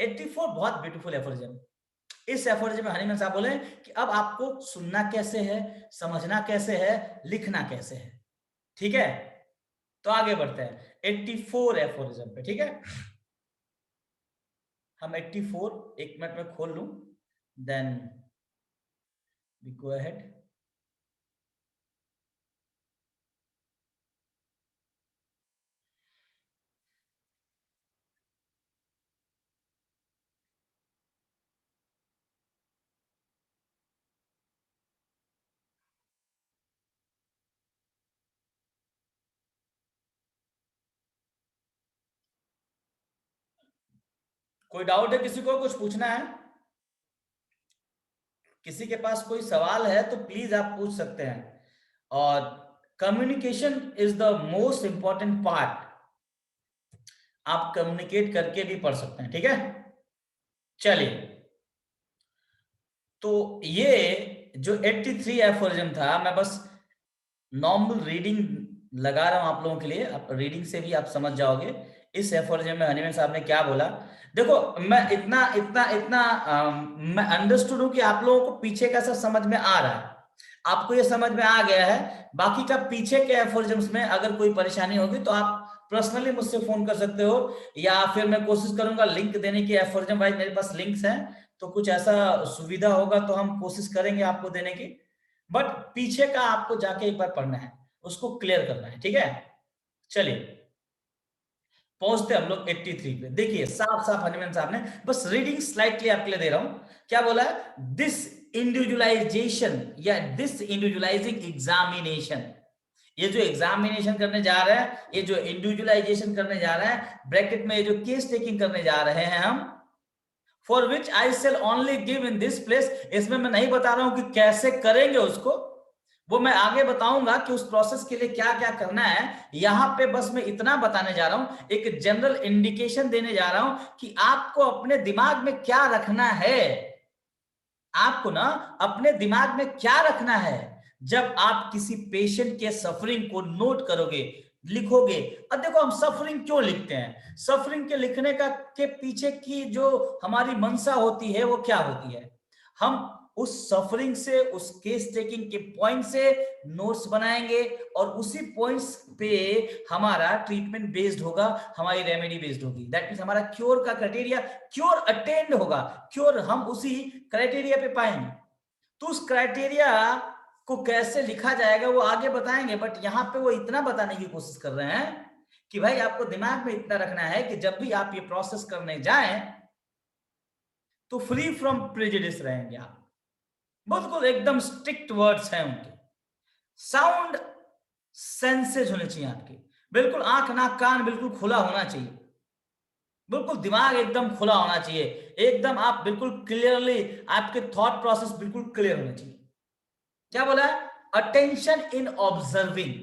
84 बहुत beautiful aphorism. इस aphorism में हनीमैन साहब बोले कि अब आपको सुनना कैसे है, समझना कैसे है, लिखना कैसे है। ठीक है, तो आगे बढ़ते हैं 84 एफोरिज्म पे। ठीक है, हम 84 एक मिनट में खोल लूं, देन वी गो अहेड। कोई डाउट है किसी को, कुछ पूछना है? किसी के पास कोई सवाल है तो प्लीज आप पूछ सकते हैं। और communication is the most important part. आप कम्युनिकेट करके भी पढ़ सकते हैं। ठीक है, चलिए, तो ये जो 83 एफोरिज्म था, मैं बस नॉर्मल रीडिंग लगा रहा हूं आप लोगों के लिए, आप रीडिंग से भी आप समझ जाओगे इस एफोरिज्म में हनीमैन साहब ने क्या बोला। देखो, मैं इतना इतना इतना मैं अंडरस्टूड हूं कि आप लोगों को पीछे का सब समझ में आ रहा है, आपको ये समझ में आ गया है। बाकी का पीछे के एफोरिज्म्स में अगर कोई परेशानी होगी तो आप पर्सनली मुझसे फोन कर सकते हो, या फिर मैं कोशिश करूंगा लिंक देने की। एफोरिज्म वाइज मेरे पास लिंक्स हैं, तो कुछ ऐसा सुविधा होगा तो हम कोशिश करेंगे आपको देने की। बट पीछे का आपको जाके एक बार पढ़ना है, उसको क्लियर करना है। ठीक है, चलिए पहुंचते हम लोग 83 पे। देखिए साफ साफ हनीमैन साहब ने, बस रीडिंग स्लाइटली आपके लिए दे रहा हूं, क्या बोला है। दिस इंडिविजुअलाइजेशन या दिस इंडिविजुअलाइजिंग एग्जामिनेशन, ये जो एग्जामिनेशन करने जा रहे हैं, ये जो इंडिविजुअलाइजेशन करने जा रहे हैं, ब्रैकेट में ये जो केस टेकिंग करने जा रहे हैं हम, for which I shall only give in this place, इसमें मैं नहीं बता रहा हूं कि कैसे करेंगे उसको, वो मैं आगे बताऊंगा कि उस प्रोसेस के लिए क्या क्या करना है। यहां पे बस मैं इतना बताने जा रहा हूं, एक जनरल इंडिकेशन देने जा रहा हूं कि आपको अपने दिमाग में क्या रखना है। आपको ना अपने दिमाग में क्या रखना है जब आप किसी पेशेंट के सफरिंग को नोट करोगे, लिखोगे। अब देखो, हम सफरिंग क्यों लिखते हैं, सफरिंग के लिखने का के पीछे की जो हमारी मंशा होती है वो क्या होती है। हम उस सफरिंग से, उस केस टेकिंग के पॉइंट से नोट्स बनाएंगे, और उसी पॉइंट्स पे हमारा ट्रीटमेंट बेस्ड होगा, हमारी रेमेडी बेस्ड होगी। दैट मीन्स हमारा क्योर का क्राइटेरिया, क्योर अटेंड होगा, क्योर हम उसी क्राइटेरिया पे पाएंगे। तो उस क्राइटेरिया को कैसे लिखा जाएगा वो आगे बताएंगे, बट यहां पे वो इतना बताने की कोशिश कर रहे हैं कि भाई आपको दिमाग में इतना रखना है कि जब भी आप ये प्रोसेस करने जाएं तो फ्री फ्रॉम प्रेजुडिस रहेंगे आप। बिल्कुल एकदम स्ट्रिक्ट वर्ड्स हैं उनके। साउंड सेंसेज होने चाहिए आपके, बिल्कुल आंख नाक कान बिल्कुल खुला होना चाहिए, बिल्कुल दिमाग एकदम खुला होना चाहिए, एकदम आप बिल्कुल क्लियरली, आपके थॉट प्रोसेस बिल्कुल क्लियर होने चाहिए। क्या बोला है, अटेंशन इन ऑब्जर्विंग,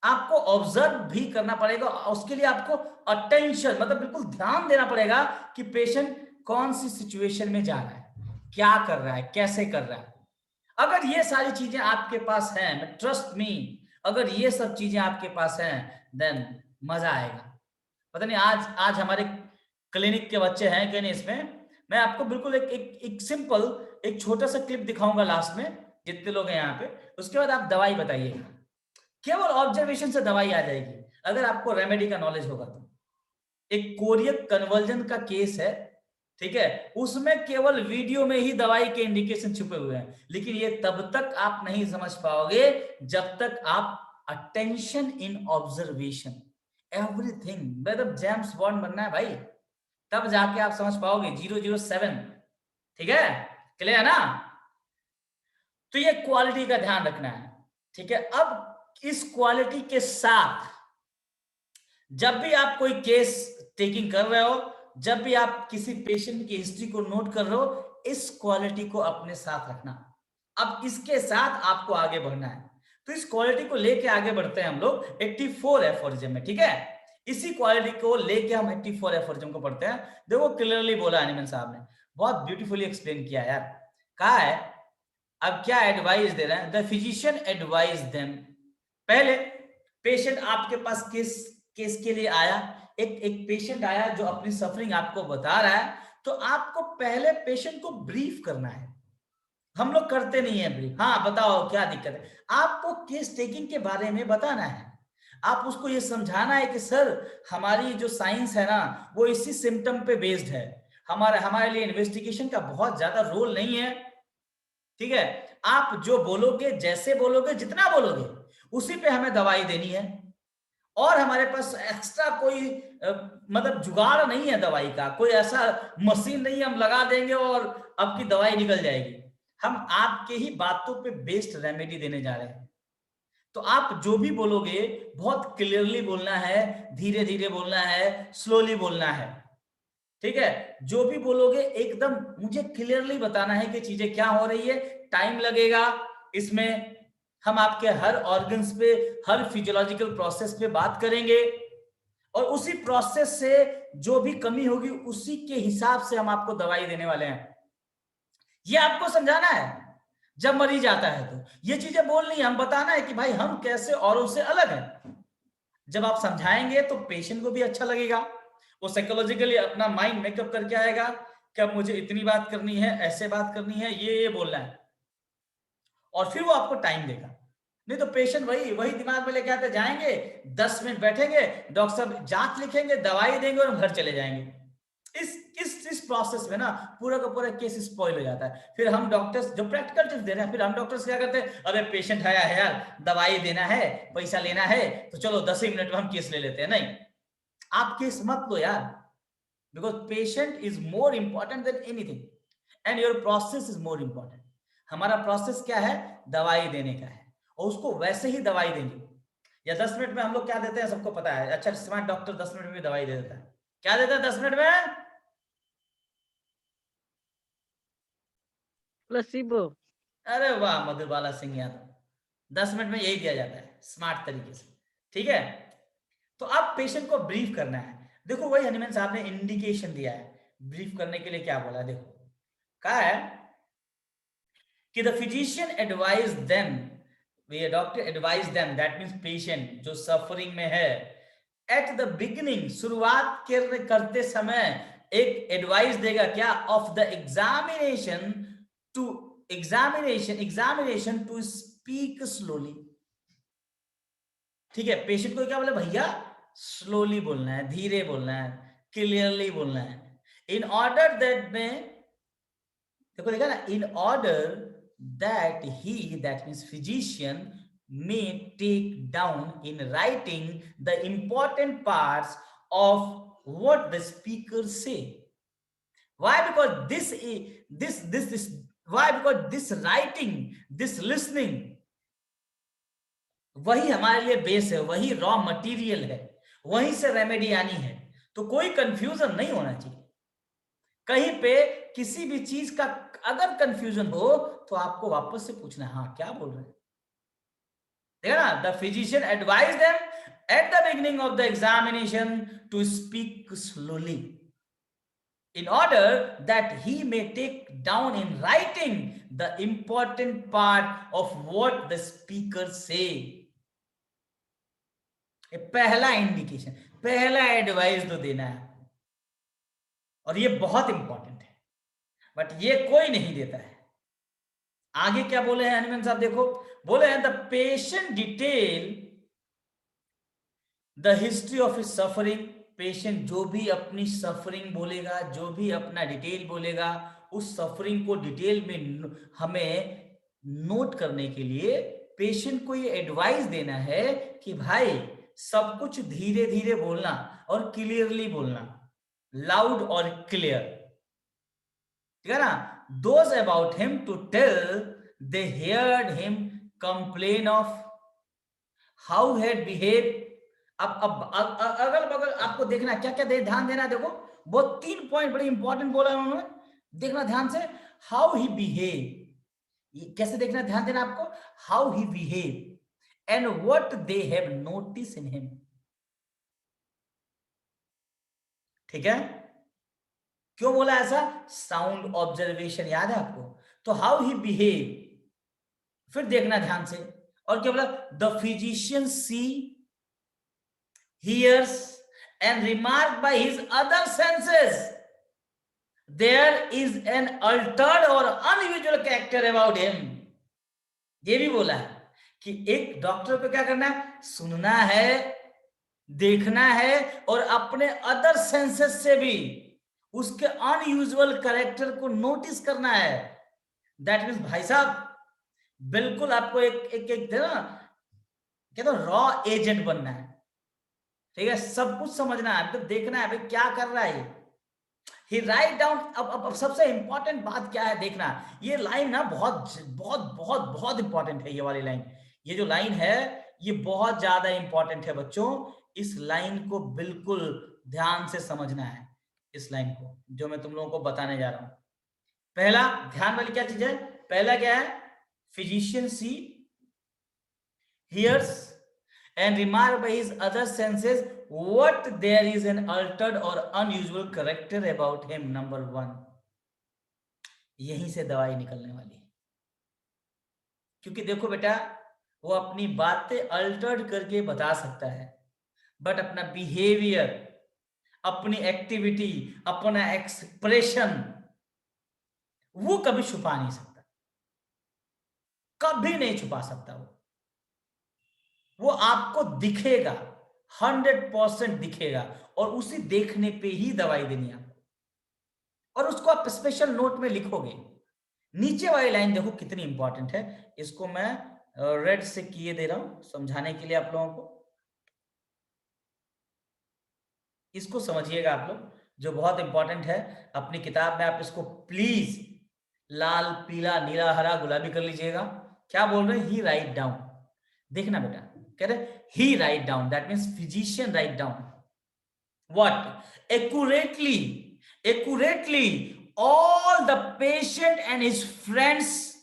आपको ऑब्जर्व भी करना पड़ेगा, उसके लिए आपको अटेंशन मतलब बिल्कुल ध्यान देना पड़ेगा कि पेशेंट कौन सी सिचुएशन में जा रहा है, क्या कर रहा है, कैसे कर रहा है। अगर ये सारी चीजें आपके पास हैं, ट्रस्ट मी, अगर ये सब चीजें आपके पास हैं, देन मजा आएगा। पता नहीं आज आज हमारे क्लिनिक के बच्चे हैं कि नहीं इसमें। मैं आपको बिल्कुल एक सिंपल एक छोटा सा क्लिप दिखाऊंगा लास्ट में, जितने लोग हैं यहाँ पे, उसके बाद आप दवाई बताइएगा। केवल ऑब्जर्वेशन से दवाई आ जाएगी अगर आपको रेमेडी का नॉलेज होगा तो। एक कोरियन कन्वर्जन का केस है, ठीक है, उसमें केवल वीडियो में ही दवाई के इंडिकेशन छुपे हुए हैं, लेकिन ये तब तक आप नहीं समझ पाओगे जब तक आप अटेंशन इन ऑब्जर्वेशन एवरीथिंग, मतलब जेम्स बॉन्ड बनना है भाई, तब जाके आप समझ पाओगे 007। ठीक है, क्लियर है ना। तो ये क्वालिटी का ध्यान रखना है। ठीक है, अब इस क्वालिटी के साथ जब भी आप कोई केस टेकिंग कर रहे हो, जब भी आप किसी पेशेंट की हिस्ट्री को नोट कर रहे हो, इस क्वालिटी को अपने साथ रखना। अब इसके साथ आपको आगे बढ़ना है, तो इस क्वालिटी को लेके आगे बढ़ते हैं हम लोग 84 एफोरिज्म में। ठीक है, इसी क्वालिटी को लेके हम 84 एफोरिज्म को पढ़ते हैं। देखो क्लियरली बोला हनीमैन साहब ने, बहुत ब्यूटीफुली एक्सप्लेन किया यार। कहा है, अब क्या एडवाइस दे रहे हैं, द फिजिशियन एडवाइज देम। पहले पेशेंट आपके पास केस केस के लिए आया, एक पेशेंट आया जो अपनी सफरिंग आपको बता रहा है, तो आपको पहले पेशेंट को ब्रीफ करना है। हम लोग करते नहीं है ब्रीफ। हाँ, बताओ क्या दिक्कत है। आपको केस टेकिंग के बारे में बताना है। आप उसको ये समझाना है कि सर, हमारी जो साइंस है ना, वो इसी सिम्टम पे बेस्ड है। हमारे लिए इन्वेस्टिगेशन का बहुत ज्यादा रोल नहीं है। ठीक है, आप जो बोलोगे, जैसे बोलोगे, जितना बोलोगे, उसी पे हमें दवाई देनी है। और हमारे पास एक्स्ट्रा कोई मतलब जुगाड़ नहीं है दवाई का, कोई ऐसा मशीन नहीं है हम लगा देंगे और आपकी दवाई निकल जाएगी। हम आपके ही बातों पे बेस्ड रेमेडी देने जा रहे हैं। तो आप जो भी बोलोगे बहुत क्लियरली बोलना है, धीरे धीरे बोलना है, स्लोली बोलना है। ठीक है, जो भी बोलोगे एकदम मुझे क्लियरली बताना है कि चीजें क्या हो रही है। टाइम लगेगा इसमें, हम आपके हर ऑर्गन्स पे, हर फिजियोलॉजिकल प्रोसेस पे बात करेंगे और उसी प्रोसेस से जो भी कमी होगी उसी के हिसाब से हम आपको दवाई देने वाले हैं। ये आपको समझाना है। जब मरीज आता है तो ये चीजें बोलनी है, हम बताना है कि भाई हम कैसे औरों से अलग हैं। जब आप समझाएंगे तो पेशेंट को भी अच्छा लगेगा, वो साइकोलॉजिकली अपना माइंड मेकअप करके आएगा कि अब मुझे इतनी बात करनी है, ऐसे बात करनी है, ये बोलना है, और फिर वो आपको टाइम देगा। नहीं तो पेशेंट वही वही दिमाग में लेके आते जाएंगे, 10 मिनट बैठेंगे, डॉक्टर साहब जांच लिखेंगे, दवाई देंगे और हम घर चले जाएंगे। इस प्रोसेस में ना पूरा का पूरा केस स्पॉइल हो जाता है। फिर हम डॉक्टर्स जो प्रैक्टिकल टिप्स दे रहे हैं, फिर हम डॉक्टर्स क्या करते हैं, अरे पेशेंट आया है यार, दवाई देना है, पैसा लेना है, तो चलो 10 ही मिनट में हम केस ले लेते हैं। नहीं, आप केस मत लो यार, because patient is more important than anything and your process is more important. हमारा प्रोसेस क्या है, दवाई देने का है, और उसको वैसे ही दवाई देंगे। या 10 मिनट में हम लोग क्या देते हैं सबको पता है, अच्छा स्मार्ट डॉक्टर 10 मिनट में भी दवाई दे देता है। क्या देता है 10 मिनट में? प्लेसिबो। अरे वाह मधुबाला सिंह यादव, 10 मिनट में यही दिया जाता है स्मार्ट तरीके से। ठीक है, तो अब पेशेंट को ब्रीफ करना है। देखो वही हनीमैन साहब ने इंडिकेशन दिया है ब्रीफ करने के लिए, क्या बोला है देखो, कहा है कि the physician advise them, doctor advise them, that means patient जो सफरिंग में है, एट द बिगिनिंग, शुरुआत करते समय एक एडवाइस देगा क्या, of the examination to examination to speak slowly. ठीक है, पेशेंट को क्या बोले भैया, स्लोली बोलना है, धीरे बोलना है, क्लियरली बोलना है। इन ऑर्डर दैट में, देखो देखा ना, in order that he, that means physician, may take down in writing the important parts of what the speaker say. Why? Because this is why? Because this writing, this listening, वही हमारे लिए base है, वही raw material है, वहीं से remedy आनी है। तो कोई कंफ्यूजन नहीं होना चाहिए कहीं पे, किसी भी चीज का अगर कंफ्यूजन हो तो आपको वापस से पूछना है, हाँ क्या बोल रहे हैं। देखा ना, the physician advise them at the beginning of the examination to speak slowly in order that he may take down in writing the important part of what the speaker say. पहला इंडिकेशन, पहला advice तो देना है, और ये बहुत important है, but ये कोई नहीं देता है। आगे क्या बोले हैं हनीमैन साहब, देखो बोले हैं the patient detail the history of his suffering. Patient जो भी अपनी सफरिंग बोलेगा, जो भी अपना डिटेल बोलेगा, उस सफरिंग को डिटेल में हमें नोट करने के लिए पेशेंट को ये एडवाइस देना है कि भाई सब कुछ धीरे धीरे बोलना और क्लियरली बोलना, लाउड और क्लियर। ठीक है ना, those about him to tell they heard him complain of how had behave. अब अगल बगल आपको देखना क्या क्या ध्यान देना, देखो वो 3 पॉइंट बड़े इंपॉर्टेंट बोला उन्होंने, देखना ध्यान से। हाउ ही बिहेव, कैसे देखना, ध्यान देना आपको, how he behave and what they have notice in him. ठीक है, क्यों बोला ऐसा, साउंड ऑब्जर्वेशन याद है आपको, तो हाउ ही बिहेव, फिर देखना ध्यान से। और क्या बोला, the physician see, hears and remarked by his other senses there is an altered or unusual character about him. ये भी बोला है कि एक डॉक्टर को क्या करना है, सुनना है, देखना है और अपने अदर सेंसेस से भी उसके अनयूजुअल कैरेक्टर को नोटिस करना है. दैट मीन्स भाई साहब बिल्कुल आपको एक एक एक ना कहते हैं रॉ एजेंट बनना है. ठीक है, सब कुछ समझना है, तो देखना है भाई क्या कर रहा है. ही राइट डाउन. अब सबसे इंपॉर्टेंट बात क्या है देखना, ये लाइन ना बहुत बहुत बहुत बहुत इंपॉर्टेंट है. ये वाली लाइन, ये जो लाइन है ये बहुत ज्यादा इंपॉर्टेंट है बच्चों. इस लाइन को बिल्कुल ध्यान से समझना है. इस लाइन को जो मैं तुम लोगों को बताने जा रहा हूं. पहला ध्यान वाली क्या चीज है, पहला क्या है, physician see hears and remark by his other senses what there is an altered or unusual character about him. Number 1, यहीं से दवाई निकलने वाली है. क्योंकि देखो बेटा, वो अपनी बातें अल्टर्ड करके बता सकता है, बट अपना बिहेवियर, अपनी एक्टिविटी, अपना एक्सप्रेशन वो कभी छुपा नहीं सकता, कभी नहीं छुपा सकता. वो आपको दिखेगा, 100% दिखेगा, और उसी देखने पे ही दवाई देनी है आपको. और उसको आप स्पेशल नोट में लिखोगे. नीचे वाली लाइन देखो कितनी इंपॉर्टेंट है. इसको मैं रेड से किए दे रहा हूं समझाने के लिए आप लोगों को. इसको समझिएगा आप लोग, जो बहुत इंपॉर्टेंट है. अपनी किताब में आप इसको प्लीज लाल, पीला, नीला, हरा, गुलाबी कर लीजिएगा. क्या बोल रहे हैं, ही राइट डाउन. देखना बेटा, कह रहे he write down, that means physician write down what accurately all the patient and his friends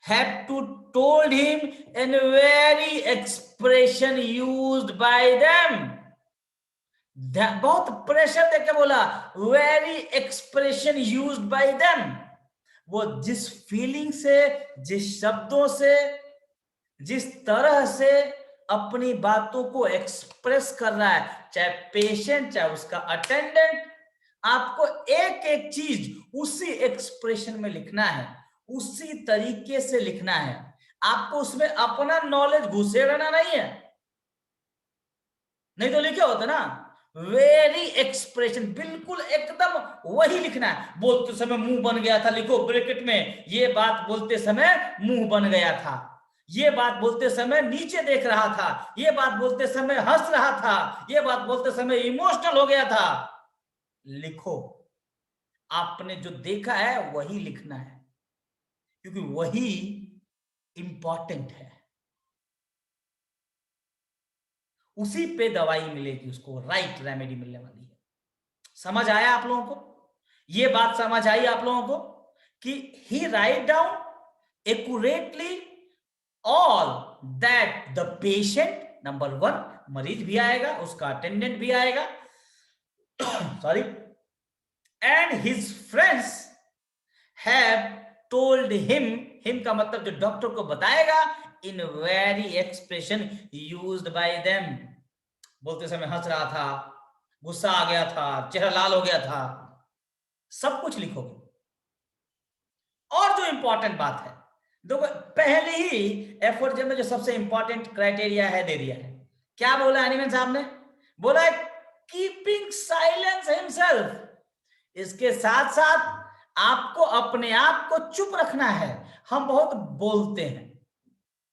have to told him in very expression used by them. बहुत प्रेशर देके बोला, very expression used by them. वो जिस feeling से, जिस शब्दों से, जिस तरह से अपनी बातों को एक्सप्रेस कर रहा है, चाहे पेशेंट चाहे उसका अटेंडेंट, आपको एक एक चीज उसी एक्सप्रेशन में लिखना है, उसी तरीके से लिखना है. आपको उसमें अपना नॉलेज घुसे रहना नहीं है, नहीं तो लिखे होता ना वेरी एक्सप्रेशन, बिल्कुल एकदम वही लिखना है. बोलते समय मुंह बन गया था, लिखो ब्रैकेट में, ये बात बोलते समय मुंह बन गया था, ये बात बोलते समय नीचे देख रहा था, ये बात बोलते समय हंस रहा था, ये बात बोलते समय इमोशनल हो गया था. लिखो, आपने जो देखा है वही लिखना है, क्योंकि वही इंपॉर्टेंट है. उसी पे दवाई मिलेगी, उसको राइट रेमेडी मिलने वाली है. समझ आया आप लोगों को, ये बात समझ आई आप लोगों को कि he write down accurately all that the patient, number 1 मरीज भी आएगा, उसका अटेंडेंट भी आएगा, sorry, and his friends have told him का मतलब जो डॉक्टर को बताएगा, in very expression used by them. बोलते समय हंस रहा था, गुस्सा आ गया था, चेहरा लाल हो गया था, सब कुछ लिखोगे. और जो इंपॉर्टेंट बात है, देखो पहले ही एफर्जन में जो सबसे इंपॉर्टेंट क्राइटेरिया है दे दिया है. क्या बोला एनिमल साहब ने, बोला कीपिंग साइलेंस हिमसेल्फ. इसके साथ साथ आपको अपने आप को चुप रखना है. हम बहुत बोलते हैं,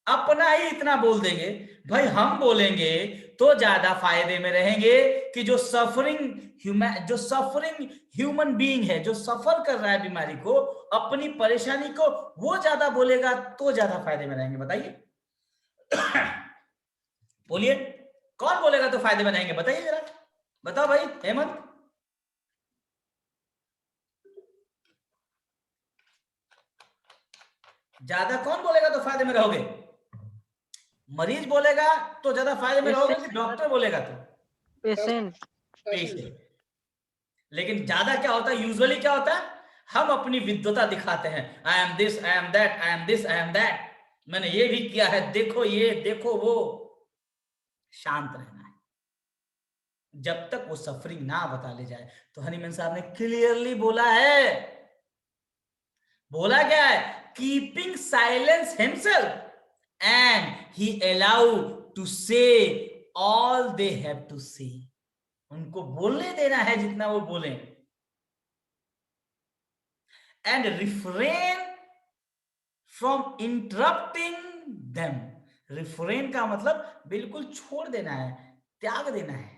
अपना ही इतना बोल देंगे. भाई हम बोलेंगे तो ज्यादा फायदे में रहेंगे कि जो सफरिंग ह्यूमन बीइंग है, जो सफर कर रहा है बीमारी को, अपनी परेशानी को, वो ज्यादा बोलेगा तो ज्यादा फायदे में रहेंगे. बताइए बोलिए, कौन बोलेगा तो फायदे में रहेंगे, बताइए जरा, बताओ भाई हेमंत. ज्यादा कौन बोलेगा तो फायदे में रहोगे, मरीज बोलेगा तो ज्यादा फायदे में रहोगे कि डॉक्टर बोलेगा तो पेशेंट. लेकिन ज्यादा क्या होता है, यूजुअली क्या होता है, हम अपनी विद्वता दिखाते हैं. I am this, I am that, I am this, I am that, मैंने ये भी किया है, देखो ये देखो वो. शांत रहना है, जब तक वो सफरिंग ना बता ले जाए। तो हनीमैन साहब ने क्लियरली बोला है, बोला क्या है, keeping silence himself and he allow to say all they have to say. उनको बोलने देना है जितना वो बोले, and refrain from interrupting them. Refrain का मतलब बिल्कुल छोड़ देना है, त्याग देना है,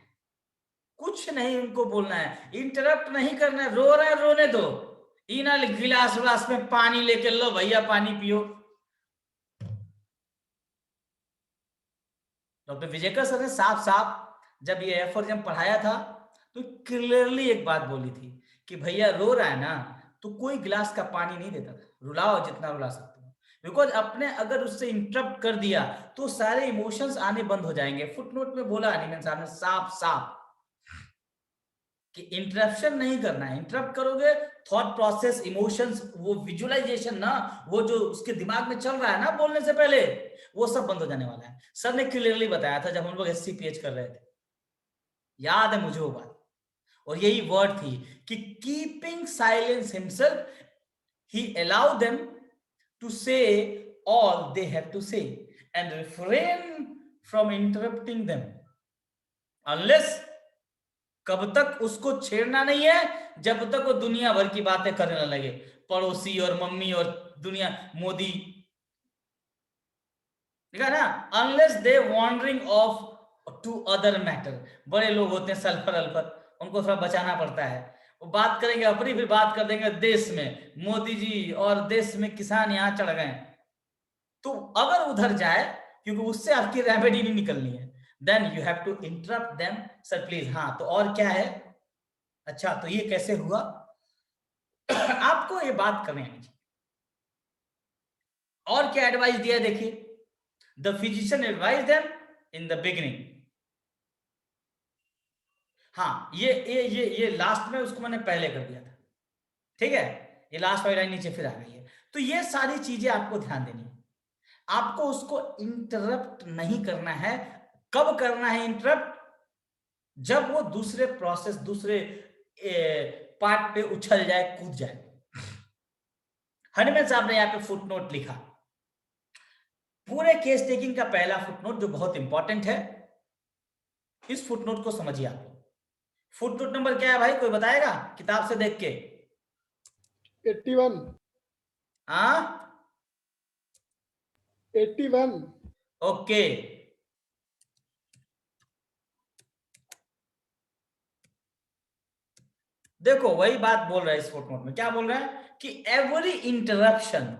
कुछ नहीं उनको बोलना है, इंटरप्ट नहीं करना है। रो रहा है, रोने दो, इना गिलास विलास में पानी लेके लो भैया पानी पियो। डॉक्टर विजयकर सर ने साफ साफ जब ये एफोरिज्म पढ़ाया था तो क्लियरली एक बात बोली थी कि भैया रो रहा है ना तो कोई गिलास का पानी नहीं देता था, रुलाओ जितना रुला सकते हो, बिकॉज अपने अगर उससे इंटरप्ट कर दिया तो सारे इमोशंस आने बंद हो जाएंगे। फुटनोट में बोला हनीमैन साहब ने साफ साफ कि इंटरप्शन नहीं करना है। इंटरप्ट करोगे थॉट प्रोसेस, इमोशंस, वो विजुअलाइजेशन ना, वो जो उसके दिमाग में चल रहा है ना बोलने से पहले, वो सब बंद हो जाने वाला है। सर ने क्लियरली बताया था जब हम लोग SCPH कर रहे थे, याद है मुझे वो बात, और यही वर्ड थी कि keeping silence himself, he allow them to say all they have to say and refrain from interrupting them unless, कब तक उसको छेड़ना नहीं है जब तक वो दुनिया भर की बातें करने न लगे, पड़ोसी और मम्मी और दुनिया, मोदी, देखा ना, unless they wandering off to other matter. बड़े लोग होते हैं सल्फर अल्फर, उनको थोड़ा बचाना पड़ता है, वो बात करेंगे अपनी, फिर बात कर देंगे देश में मोदी जी और देश में किसान यहां चढ़ गए, तो अगर उधर जाए, क्योंकि उससे आपकी रेमेडी नहीं निकलनी है, then you have to interrupt them. Sir please, हाँ तो और क्या है, अच्छा तो ये कैसे हुआ आपको ये बात करनी आनी चाहिए। और क्या एडवाइस दिया देखिए, the physician advise them in the beginning. हाँ ये लास्ट में उसको मैंने पहले कर दिया था, ठीक है, ये लास्ट वाली लाइन नीचे फिर आ गई है। तो ये सारी चीजें आपको ध्यान देनी है, आपको उसको इंटरप्ट नहीं करना है। कब करना है इंटरप्ट, जब वो दूसरे प्रोसेस, दूसरे पार्ट पे उछल जाए, कूद जाए। हनीमैन साहब ने यहाँ पे फुटनोट लिखा, पूरे केस टेकिंग का पहला फुटनोट जो बहुत इंपॉर्टेंट है, इस फुटनोट को समझिए आप। फुटनोट नंबर क्या है भाई, कोई बताएगा किताब से देख के? 81। हाँ 81। ओके, देखो वही बात बोल रहा है इस फुटनोट में, क्या बोल रहा है कि every interruption,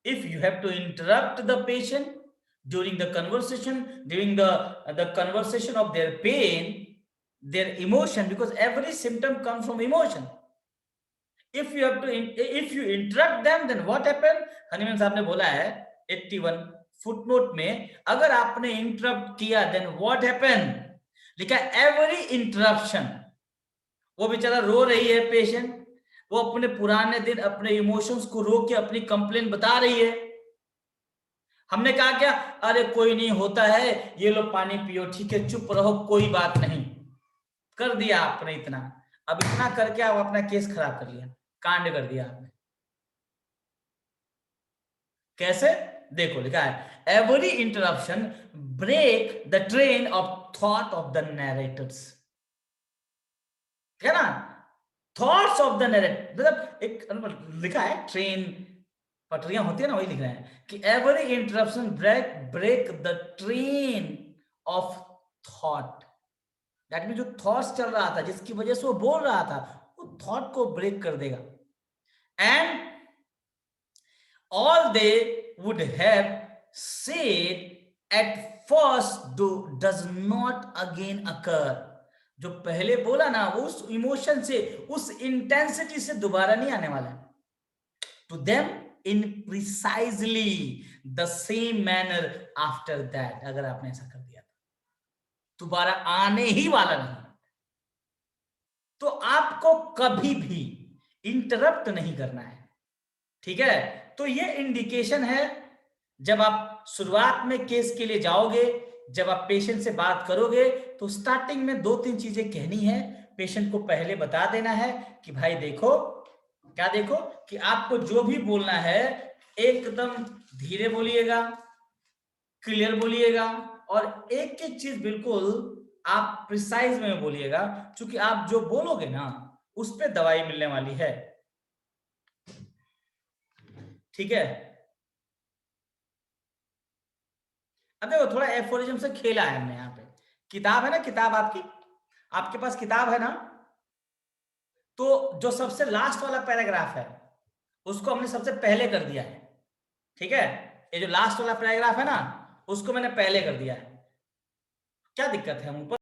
if you have to interrupt the patient during the conversation, during the conversation of their pain, their emotion, because every symptom comes from emotion. If you have to, if you interrupt them, then what happen? Hahnemann साहब ने बोला है 81 footnote में, अगर आपने interrupt किया then what happen, लिखा every interruption, वो बेचारा रो रही है पेशेंट, वो अपने पुराने दिन, अपने इमोशंस को रो के अपनी कंप्लेन बता रही है। हमने कहा क्या, अरे कोई नहीं होता है, ये लो पानी पियो, ठीक है चुप रहो कोई बात नहीं, कर दिया आपने इतना, अब इतना करके आप अपना केस खराब कर लिया, कांड कर दिया आपने। कैसे, देखो लिखा है every interruption break the train of thought of the narrator's, है ना, थॉट्स ऑफ द नैरेटर, मतलब एक लिखा है ट्रेन, पटरियां होती है ना, वही लिख रहे हैं कि every interruption break the train of thought, that mean जो थॉट्स चल रहा था, जिसकी वजह से वो बोल रहा था, वो थॉट को ब्रेक कर देगा, and all they would have said at first does not again occur। जो पहले बोला ना, वो उस इमोशन से, उस इंटेंसिटी से दोबारा नहीं आने वाला है। To them in precisely the same manner after that, अगर आपने ऐसा कर दिया दोबारा आने ही वाला नहीं। तो आपको कभी भी इंटरप्ट नहीं करना है, ठीक है। तो ये इंडिकेशन है, जब आप शुरुआत में केस के लिए जाओगे, जब आप पेशेंट से बात करोगे तो स्टार्टिंग में 2-3 चीजें कहनी है। पेशेंट को पहले बता देना है कि भाई देखो, क्या देखो, कि आपको जो भी बोलना है एकदम धीरे बोलिएगा, क्लियर बोलिएगा, और एक एक चीज बिल्कुल आप प्रिसाइज में बोलिएगा, क्योंकि आप जो बोलोगे ना उस पे दवाई मिलने वाली है। ठीक है। अब देखो थोड़ा एफोरिज्म से खेला है हमने यहाँ पे। किताब है ना, किताब आपकी, आपके पास किताब है ना, तो जो सबसे लास्ट वाला पैराग्राफ है उसको हमने सबसे पहले कर दिया है। ठीक है, ये जो लास्ट वाला पैराग्राफ है ना उसको मैंने पहले कर दिया है। क्या दिक्कत है हम ऊपर